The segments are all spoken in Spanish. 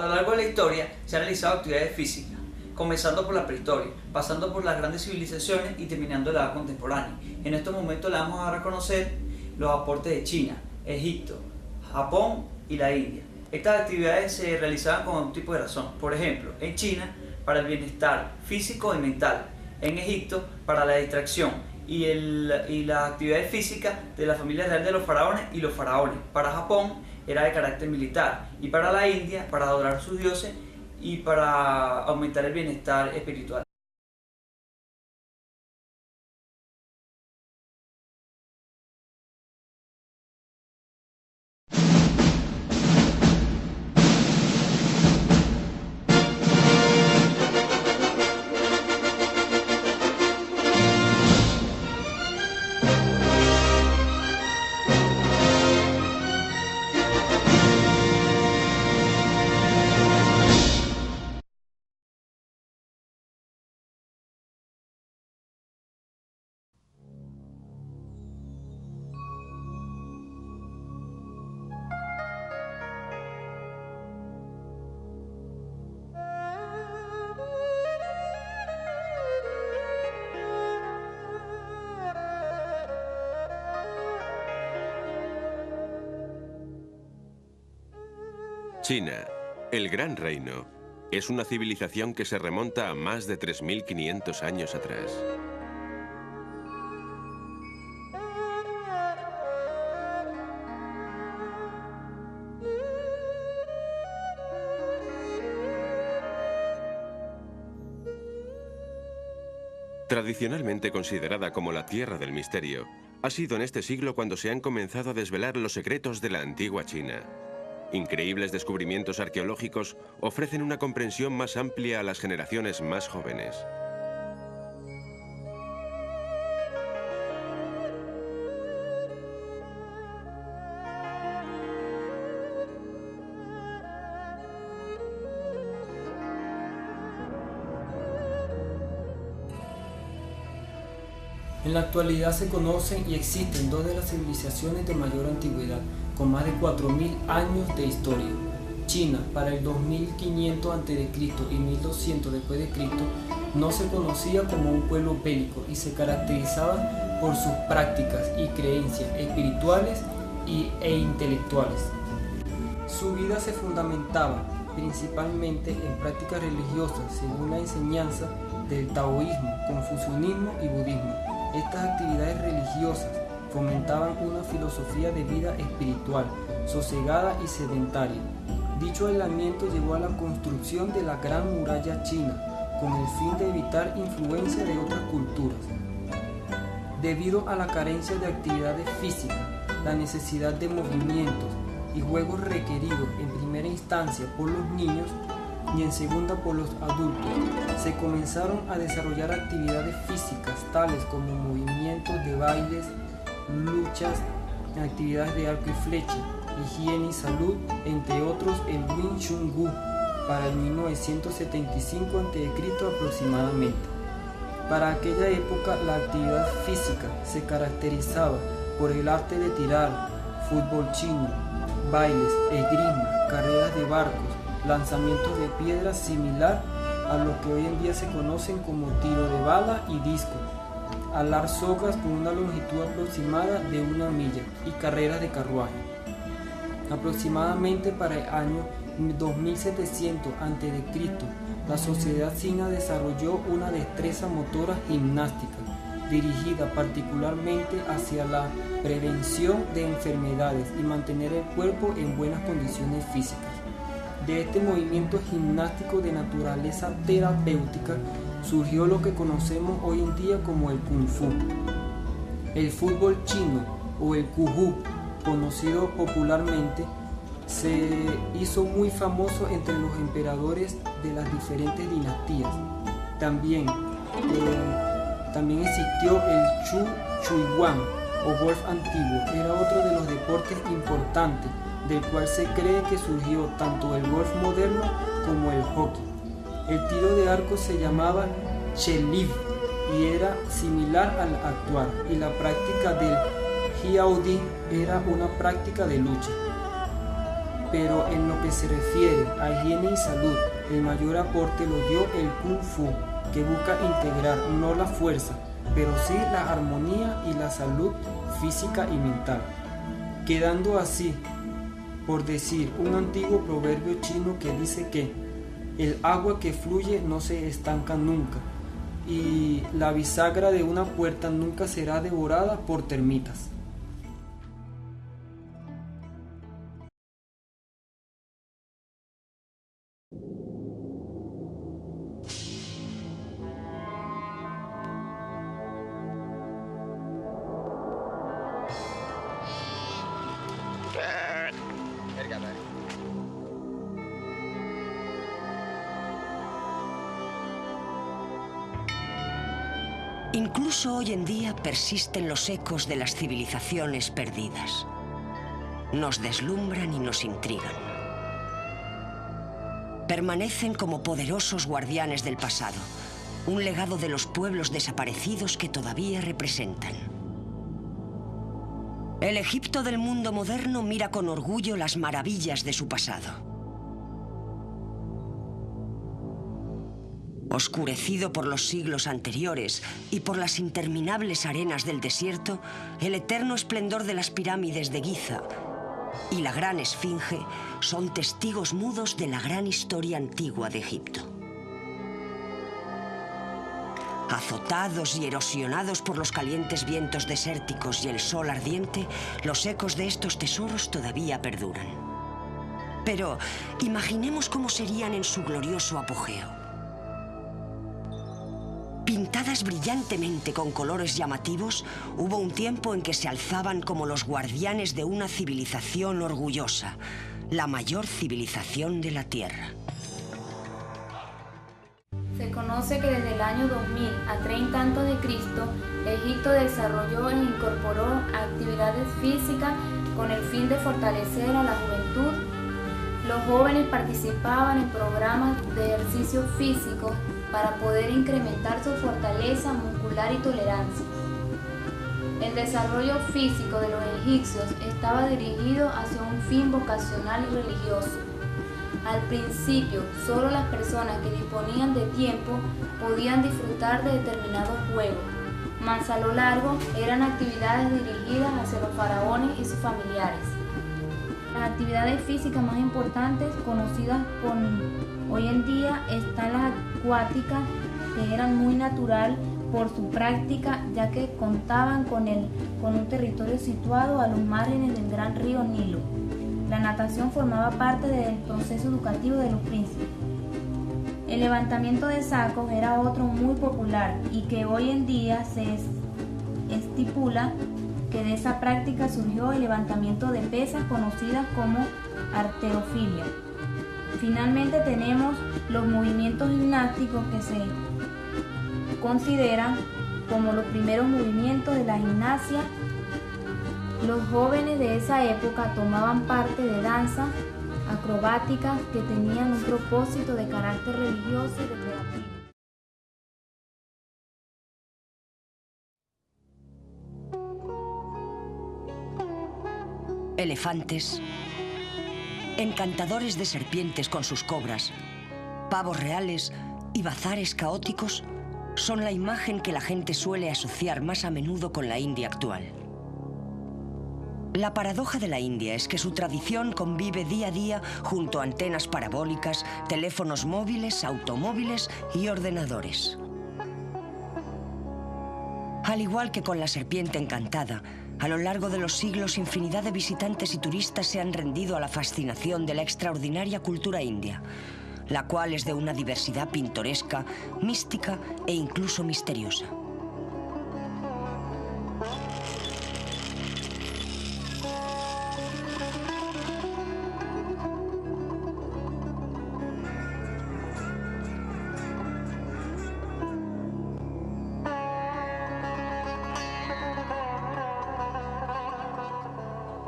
lo largo de la historia se han realizado actividades físicas, comenzando por la prehistoria, pasando por las grandes civilizaciones y terminando en la edad contemporánea. En estos momentos le vamos a dar a conocer los aportes de China, Egipto, Japón y la India. Estas actividades se realizaban con un tipo de razón. Por ejemplo, en China, para el bienestar físico y mental. En Egipto, para la distracción y las actividades físicas de la familia real de los faraones y los faraones. Para Japón, era de carácter militar. Y para la India, para adorar a sus dioses y para aumentar el bienestar espiritual. China, el Gran Reino, es una civilización que se remonta a más de 3.500 años atrás. Tradicionalmente considerada como la Tierra del Misterio, ha sido en este siglo cuando se han comenzado a desvelar los secretos de la antigua China. Increíbles descubrimientos arqueológicos ofrecen una comprensión más amplia a las generaciones más jóvenes. En la actualidad se conocen y existen dos de las civilizaciones de mayor antigüedad, con más de 4.000 años de historia. China, para el 2500 a.C. y 1200 d.C., no se conocía como un pueblo bélico y se caracterizaba por sus prácticas y creencias espirituales e intelectuales. Su vida se fundamentaba principalmente en prácticas religiosas según la enseñanza del taoísmo, confucianismo y budismo. Estas actividades religiosas fomentaban una filosofía de vida espiritual, sosegada y sedentaria. Dicho aislamiento llevó a la construcción de la Gran Muralla China, con el fin de evitar influencia de otras culturas. Debido a la carencia de actividades físicas, la necesidad de movimientos y juegos requeridos en primera instancia por los niños y en segunda por los adultos, se comenzaron a desarrollar actividades físicas tales como movimientos de bailes, luchas, actividades de arco y flecha, higiene y salud, entre otros el Wing Chun Wu, para el 1975 a.C. aproximadamente. Para aquella época la actividad física se caracterizaba por el arte de tirar, fútbol chino, bailes, esgrima, carreras de barcos, lanzamientos de piedras similar a lo que hoy en día se conocen como tiro de bala y disco, alar sogas con una longitud aproximada de 1 milla y carreras de carruaje. Aproximadamente para el año 2700 a.C., la sociedad china desarrolló una destreza motora gimnástica, dirigida particularmente hacia la prevención de enfermedades y mantener el cuerpo en buenas condiciones físicas. De este movimiento gimnástico de naturaleza terapéutica surgió lo que conocemos hoy en día como el Kung Fu. El fútbol chino o el Kuju, conocido popularmente, se hizo muy famoso entre los emperadores de las diferentes dinastías. También existió el Chu Chuiwan o golf antiguo, era otro de los deportes importantes, del cual se cree que surgió tanto el golf moderno como el hockey. El tiro de arco se llamaba Chelib y era similar al actual, y la práctica del Jiaodi era una práctica de lucha. pero en lo que se refiere a higiene y salud, el mayor aporte lo dio el Kung Fu, que busca integrar no la fuerza, pero sí la armonía y la salud física y mental, quedando así, por decir, un antiguo proverbio chino que dice que el agua que fluye no se estanca nunca, y la bisagra de una puerta nunca será devorada por termitas. Incluso hoy en día persisten los ecos de las civilizaciones perdidas. Nos deslumbran y nos intrigan. Permanecen como poderosos guardianes del pasado, un legado de los pueblos desaparecidos que todavía representan. El Egipto del mundo moderno mira con orgullo las maravillas de su pasado. Oscurecido por los siglos anteriores y por las interminables arenas del desierto, el eterno esplendor de las pirámides de Giza y la gran Esfinge son testigos mudos de la gran historia antigua de Egipto. Azotados y erosionados por los calientes vientos desérticos y el sol ardiente, los ecos de estos tesoros todavía perduran. Pero imaginemos cómo serían en su glorioso apogeo. Pintadas brillantemente con colores llamativos, hubo un tiempo en que se alzaban como los guardianes de una civilización orgullosa, la mayor civilización de la Tierra. Se conoce que desde el año 2000 a 30 a.C., Egipto desarrolló e incorporó actividades físicas con el fin de fortalecer a la juventud. Los jóvenes participaban en programas de ejercicio físico para poder incrementar su fortaleza muscular y tolerancia. El desarrollo físico de los egipcios estaba dirigido hacia un fin vocacional y religioso. Al principio, solo las personas que disponían de tiempo podían disfrutar de determinados juegos, mas a lo largo eran actividades dirigidas hacia los faraones y sus familiares. Las actividades físicas más importantes conocidas hoy en día están las acuáticas, que eran muy natural por su práctica, ya que contaban con un territorio situado a los márgenes del gran río Nilo. La natación formaba parte del proceso educativo de los príncipes. El levantamiento de sacos era otro muy popular y que hoy en día se estipula que de esa práctica surgió el levantamiento de pesas conocidas como halterofilia. Finalmente tenemos los movimientos gimnásticos que se consideran como los primeros movimientos de la gimnasia. Los jóvenes de esa época tomaban parte de danzas acrobáticas que tenían un propósito de carácter religioso y recreativo. Elefantes, encantadores de serpientes con sus cobras, pavos reales y bazares caóticos son la imagen que la gente suele asociar más a menudo con la India actual. La paradoja de la India es que su tradición convive día a día junto a antenas parabólicas, teléfonos móviles, automóviles y ordenadores. Al igual que con la serpiente encantada, a lo largo de los siglos infinidad de visitantes y turistas se han rendido a la fascinación de la extraordinaria cultura india, la cual es de una diversidad pintoresca, mística e incluso misteriosa.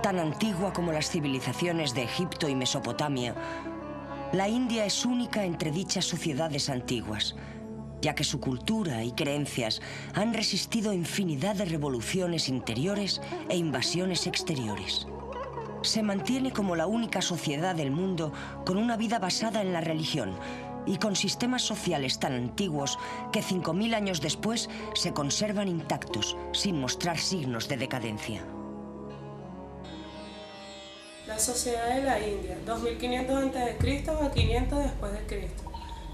Tan antigua como las civilizaciones de Egipto y Mesopotamia, la India es única entre dichas sociedades antiguas, ya que su cultura y creencias han resistido infinidad de revoluciones interiores e invasiones exteriores. se mantiene como la única sociedad del mundo con una vida basada en la religión y con sistemas sociales tan antiguos que 5000 años después se conservan intactos, sin mostrar signos de decadencia. La sociedad de la India, 2500 a.C. a 500 después de Cristo.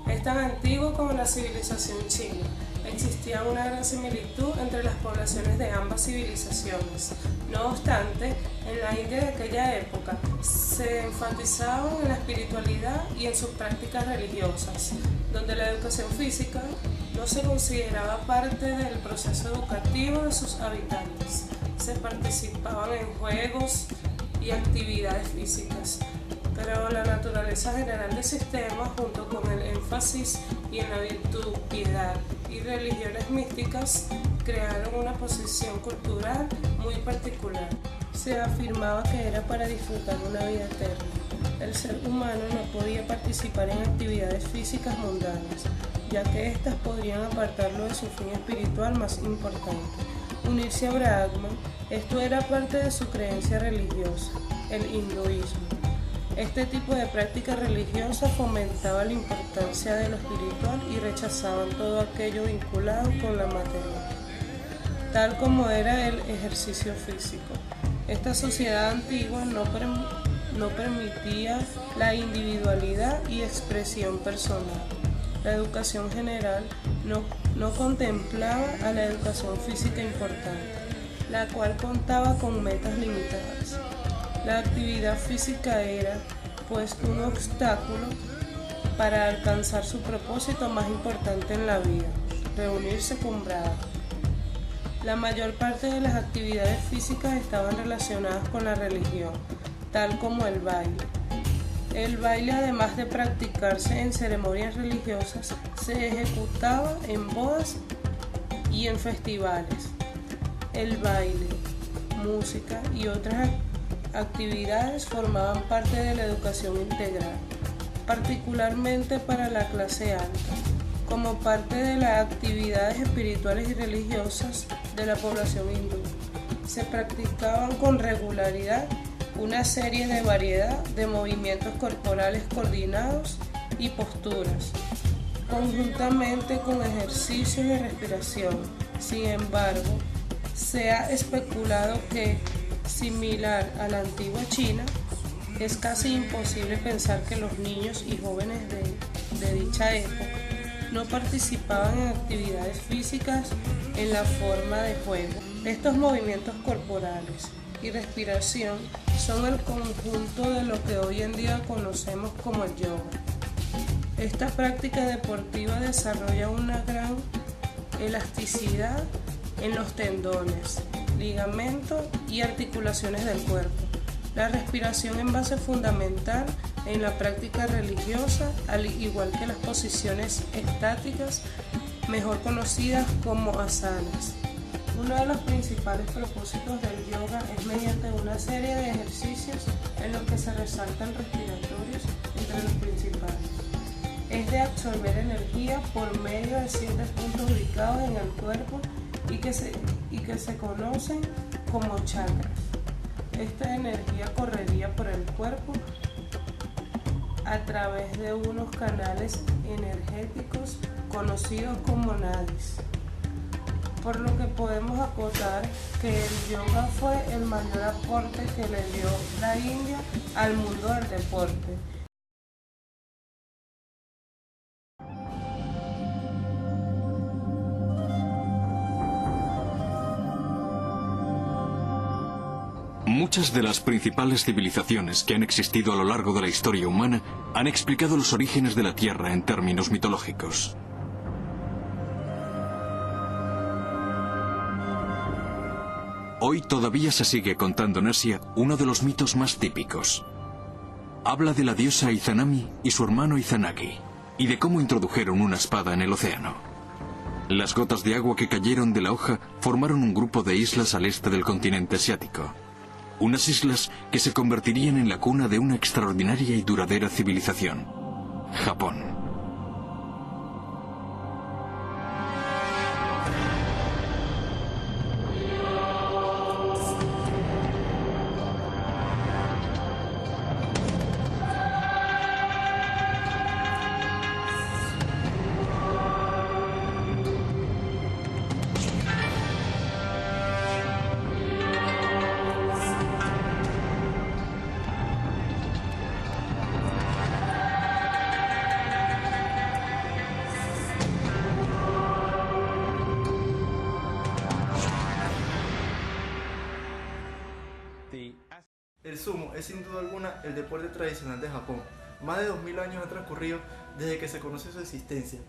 Es tan antiguo como la civilización china. Existía una gran similitud entre las poblaciones de ambas civilizaciones. No obstante, en la India de aquella época se enfatizaban en la espiritualidad y en sus prácticas religiosas, donde la educación física no se consideraba parte del proceso educativo de sus habitantes. Se participaban en juegos y actividades físicas, pero la naturaleza general del sistema, junto con el énfasis y en la virtud, piedad y religiones místicas, crearon una posición cultural muy particular. Se afirmaba que era para disfrutar una vida eterna. El ser humano no podía participar en actividades físicas mundanas, ya que éstas podrían apartarlo de su fin espiritual más importante, unirse a Brahman. Esto era parte de su creencia religiosa, el hinduismo. Este tipo de práctica religiosa fomentaba la importancia de lo espiritual y rechazaban todo aquello vinculado con la materia, tal como era el ejercicio físico. Esta sociedad antigua no permitía la individualidad y expresión personal. La educación general no contemplaba a la educación física importante, la cual contaba con metas limitadas. La actividad física era, pues, un obstáculo para alcanzar su propósito más importante en la vida, reunirse con Brahma. La mayor parte de las actividades físicas estaban relacionadas con la religión, tal como el baile. El baile, además de practicarse en ceremonias religiosas, se ejecutaba en bodas y en festivales. El baile, música y otras actividades formaban parte de la educación integral, particularmente para la clase alta, como parte de las actividades espirituales y religiosas de la población hindú. Se practicaban con regularidad una serie de variedad de movimientos corporales coordinados y posturas, conjuntamente con ejercicios de respiración. Sin embargo, se ha especulado que, similar a la antigua China, es casi imposible pensar que los niños y jóvenes de dicha época no participaban en actividades físicas en la forma de juego. Estos movimientos corporales y respiración son el conjunto de lo que hoy en día conocemos como el yoga. Esta práctica deportiva desarrolla una gran elasticidad en los tendones, ligamentos y articulaciones del cuerpo. La respiración es base fundamental en la práctica religiosa, al igual que las posiciones estáticas, mejor conocidas como asanas. Uno de los principales propósitos del yoga es mediante una serie de ejercicios en los que se resaltan respiratorios entre los principales. Es de absorber energía por medio de 7 puntos ubicados en el cuerpo y que se conocen como chakras. Esta energía correría por el cuerpo a través de unos canales energéticos conocidos como nadis, por lo que podemos acotar que el yoga fue el mayor aporte que le dio la India al mundo del deporte. Muchas de las principales civilizaciones que han existido a lo largo de la historia humana han explicado los orígenes de la Tierra en términos mitológicos. Hoy todavía se sigue contando en Asia uno de los mitos más típicos. Habla de la diosa Izanami y su hermano Izanagi, y de cómo introdujeron una espada en el océano. Las gotas de agua que cayeron de la hoja formaron un grupo de islas al este del continente asiático. Unas islas que se convertirían en la cuna de una extraordinaria y duradera civilización, Japón. es sin duda alguna el deporte tradicional de Japón. Más de 2000 años han transcurrido desde que se conoce su existencia,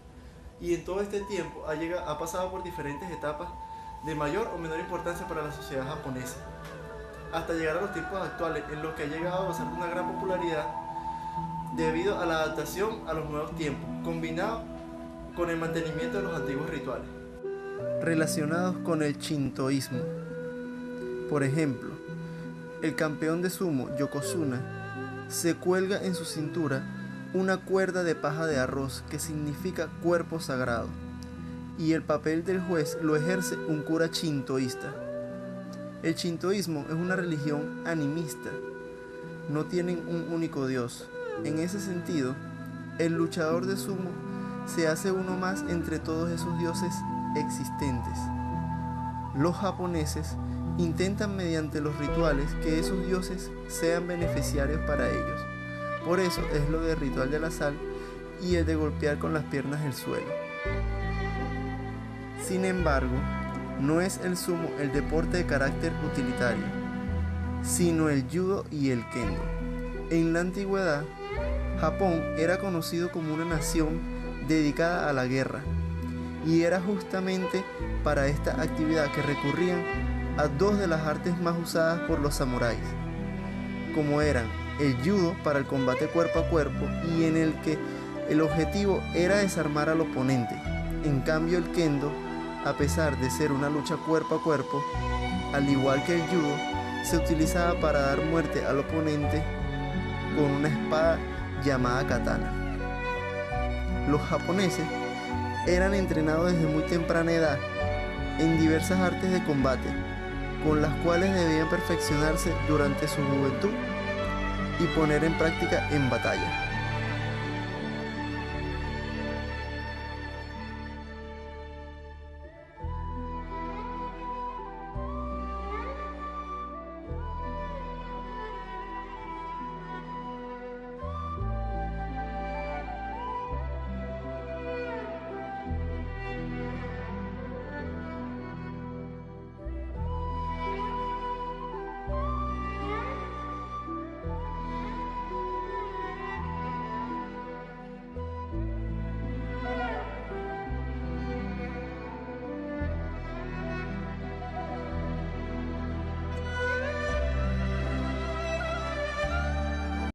y en todo este tiempo ha pasado por diferentes etapas de mayor o menor importancia para la sociedad japonesa, hasta llegar a los tiempos actuales, en los que ha llegado a gozar de una gran popularidad debido a la adaptación a los nuevos tiempos, combinado con el mantenimiento de los antiguos rituales relacionados con el shintoísmo. Por ejemplo, el campeón de sumo, Yokozuna, se cuelga en su cintura una cuerda de paja de arroz que significa cuerpo sagrado, y el papel del juez lo ejerce un cura shintoísta. El shintoísmo es una religión animista, no tienen un único dios. En ese sentido, el luchador de sumo se hace uno más entre todos esos dioses existentes. Los japoneses intentan mediante los rituales que esos dioses sean beneficiarios para ellos. Por eso es lo del ritual de la sal y el de golpear con las piernas el suelo. Sin embargo, no es el sumo el deporte de carácter utilitario, sino el judo y el kendo. En la antigüedad, Japón era conocido como una nación dedicada a la guerra, y era justamente para esta actividad que recurrían a dos de las artes más usadas por los samuráis, como eran el judo para el combate cuerpo a cuerpo, y en el que el objetivo era desarmar al oponente. En cambio, el kendo, a pesar de ser una lucha cuerpo a cuerpo, al igual que el judo, se utilizaba para dar muerte al oponente con una espada llamada katana. Los japoneses eran entrenados desde muy temprana edad en diversas artes de combate, con las cuales debían perfeccionarse durante su juventud y poner en práctica en batalla.